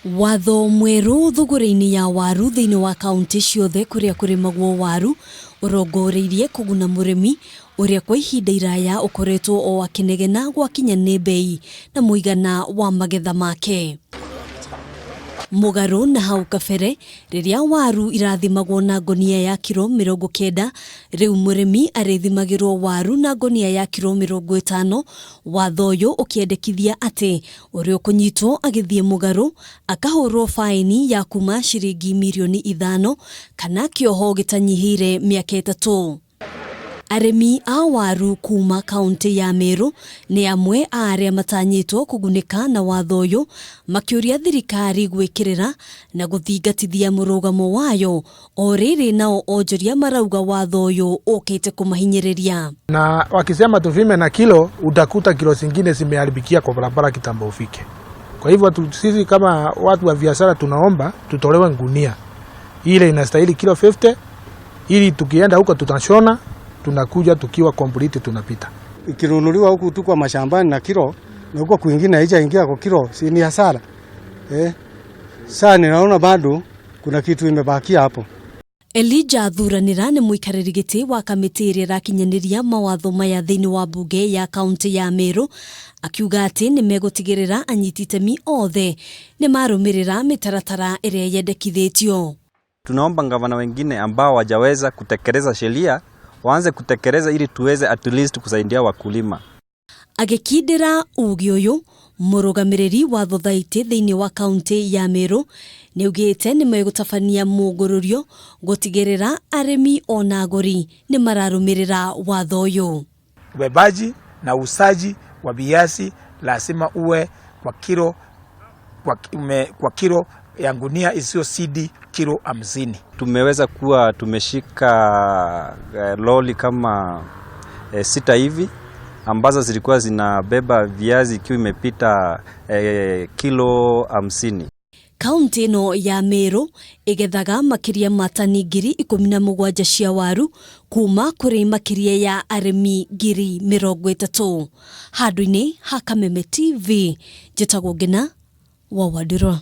Watho mweru thuguri-ini ya waru thiini wa kaunti ciothe kuria kurimagwo waru urongoreirie kuguna murimi uria kwa ihinda iraya ukoretwo o akinegena gwakinya ni bei na muigana wa magetha make. Mugaru na hau kabere riria waru irathimagwo na ngonia ya kilo mirongo kenda, riu murimi arithimagirwo waru na ngonia ya kilo mirongo itano, watho uyu ukiendekithia ati uria kunyitwo agithie mugaru akahurwo faini ya kuuma shiringi milioni 5 kana kioho gitanyihire miaka 3. Arimi a waru kuuma kaunti ya Meru ni amwe a aria matanyitwo kugunika na watho uyu makiuria thirikari gwikirira na guthingatithia murugamo wayo o riri nao onjoria marauga watho uyu ukite kumahinyiriria. Na wakisema tuvime na kilo, utakuta kilo zingine zimeharibikia kwa barabara kitambo ufike. Kwa hivyo sisi kama watu wa biashara tunaomba tutolewe ngunia ile inastahili kilo 50 ili tukienda huko tutashona, tunakuja tukiwa complete tunapita. Ikinunuliwa huku tu kwa mashambani na kilo na huko kwingine haijaingia kwa kilo, si ni hasara. Sasa ninaona bado kuna kitu imebakia hapo. Elijah Thuranira ni muikariri giti wa kamiti iria rakinyaniria mawatho maya thiini wa bunge ya kaunti ya Meru akiuga ati ni megutigirira anyiti itemi othe ni marumirira mitaratara iria yendekithitio. Tunaomba gavana wengine ambao wajaweza kutekeleza sheria waanze kutekeleza ili tuweze at least kusaidia wakulima. Agikindira ugi uyu murugamiriri wa thothaiti thiini wa kaunti ya Meru ni ugite ni megutafania mugururio gutigirira arimi ona aguri ni mararumirira watho uyu. Ubebaji na usaji wa viazi lazima uwe kwa kilo ya ngunia isio CD kilo 50. Tumeweza kuwa tumeshika loli kama 6 hivi ambazo zilikuwa zinabeba viazi ikiwa imepita kilo 50. Kaunti no ya Meru igethaga makiria matani 17,000 cia waru kuuma kuri makiria ya arimi 30,000. Handu-ini ha Kameme TV njitagwo Ngina wa Wadiro.